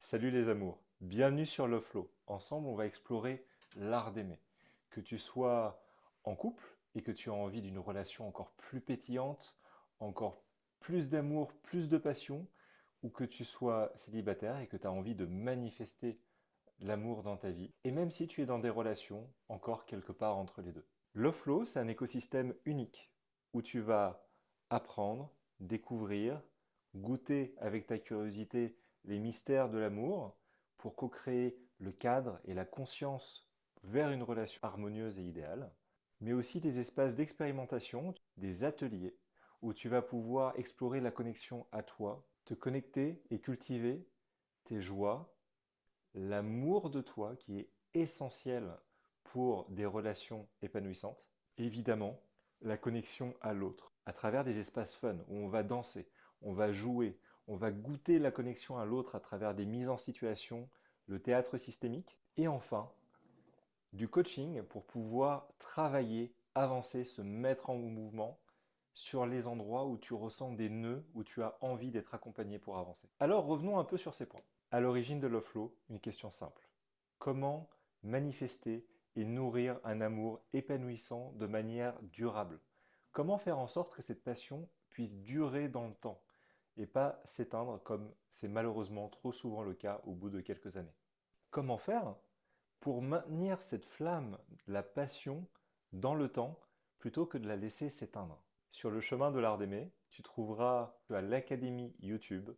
Salut les amours, bienvenue sur Love Flow. Ensemble, on va explorer l'art d'aimer. Que tu sois en couple et que tu as envie d'une relation encore plus pétillante, encore plus d'amour, plus de passion, ou que tu sois célibataire et que tu as envie de manifester l'amour dans ta vie, et même si tu es dans des relations encore quelque part entre les deux. Love Flow, c'est un écosystème unique où tu vas apprendre, découvrir, goûter avec ta curiosité les mystères de l'amour pour co-créer le cadre et la conscience vers une relation harmonieuse et idéale, mais aussi des espaces d'expérimentation, des ateliers où tu vas pouvoir explorer la connexion à toi, te connecter et cultiver tes joies, l'amour de toi qui est essentiel pour des relations épanouissantes. Évidemment, la connexion à l'autre, à travers des espaces fun où on va danser, on va jouer, on va goûter la connexion à l'autre à travers des mises en situation, le théâtre systémique. Et enfin, du coaching pour pouvoir travailler, avancer, se mettre en mouvement sur les endroits où tu ressens des nœuds, où tu as envie d'être accompagné pour avancer. Alors revenons un peu sur ces points. À l'origine de Love Flow, une question simple. Comment manifester et nourrir un amour épanouissant de manière durable? Comment faire en sorte que cette passion puisse durer dans le temps et pas s'éteindre comme c'est malheureusement trop souvent le cas au bout de quelques années? Comment faire pour maintenir cette flamme de la passion dans le temps plutôt que de la laisser s'éteindre? Sur le chemin de l'art d'aimer, tu trouveras à l'Académie YouTube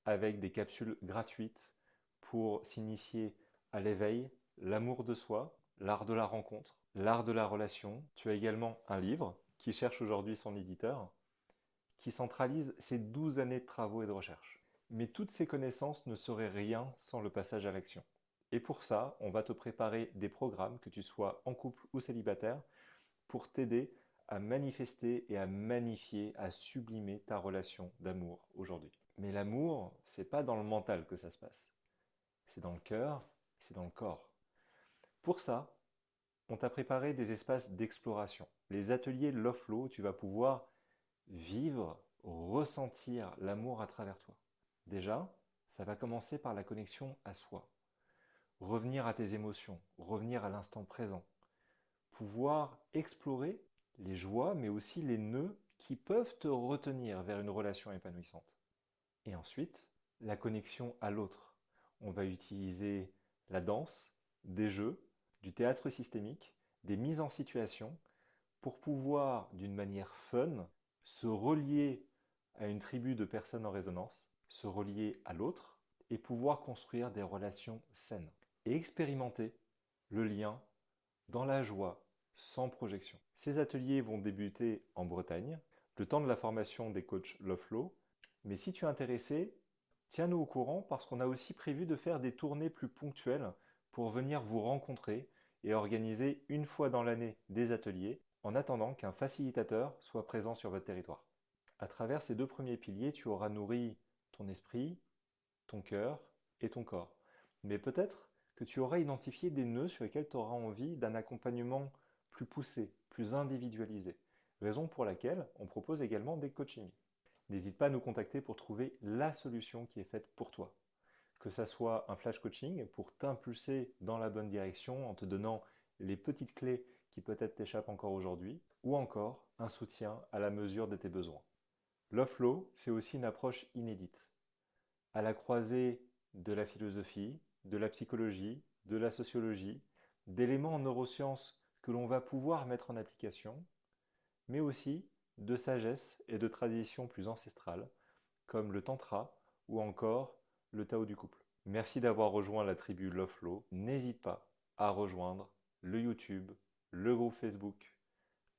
avec des capsules gratuites pour s'initier à l'éveil, l'amour de soi, l'art de la rencontre, l'art de la relation. Tu as également un livre qui cherche aujourd'hui son éditeur, qui centralise ces 12 années de travaux et de recherche. Mais toutes ces connaissances ne seraient rien sans le passage à l'action. Et pour ça, on va te préparer des programmes, que tu sois en couple ou célibataire, pour t'aider à manifester et à magnifier, à sublimer ta relation d'amour aujourd'hui. Mais l'amour, c'est pas dans le mental que ça se passe. C'est dans le cœur, c'est dans le corps. Pour ça, on t'a préparé des espaces d'exploration. Les ateliers Love Flow, tu vas pouvoir vivre, ressentir l'amour à travers toi. Déjà, ça va commencer par la connexion à soi. Revenir à tes émotions, revenir à l'instant présent. Pouvoir explorer les joies, mais aussi les nœuds qui peuvent te retenir vers une relation épanouissante. Et ensuite, la connexion à l'autre. On va utiliser la danse, des jeux, du théâtre systémique, des mises en situation pour pouvoir, d'une manière fun, se relier à une tribu de personnes en résonance, se relier à l'autre et pouvoir construire des relations saines. Et expérimenter le lien dans la joie, sans projection. Ces ateliers vont débuter en Bretagne, le temps de la formation des coachs Love Flow. Mais si tu es intéressé, tiens-nous au courant parce qu'on a aussi prévu de faire des tournées plus ponctuelles pour venir vous rencontrer et organiser une fois dans l'année des ateliers en attendant qu'un facilitateur soit présent sur votre territoire. À travers ces deux premiers piliers, tu auras nourri ton esprit, ton cœur et ton corps. Mais peut-être que tu auras identifié des nœuds sur lesquels tu auras envie d'un accompagnement plus poussé, plus individualisé. Raison pour laquelle on propose également des coachings. N'hésite pas à nous contacter pour trouver la solution qui est faite pour toi. Que ça soit un flash coaching pour t'impulser dans la bonne direction en te donnant les petites clés qui peut-être t'échappent encore aujourd'hui, ou encore un soutien à la mesure de tes besoins. Love Flow, c'est aussi une approche inédite à la croisée de la philosophie, de la psychologie, de la sociologie, d'éléments en neurosciences que l'on va pouvoir mettre en application, mais aussi de sagesse et de traditions plus ancestrales, comme le tantra ou encore le Tao du couple. Merci d'avoir rejoint la tribu Love Flow. N'hésite pas à rejoindre le YouTube, le groupe Facebook,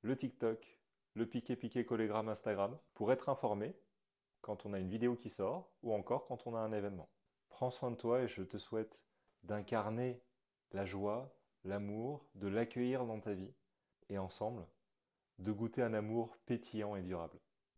le TikTok, le piqué collégramme Instagram pour être informé quand on a une vidéo qui sort ou encore quand on a un événement. Prends soin de toi et je te souhaite d'incarner la joie, l'amour, de l'accueillir dans ta vie et ensemble de goûter un amour pétillant et durable.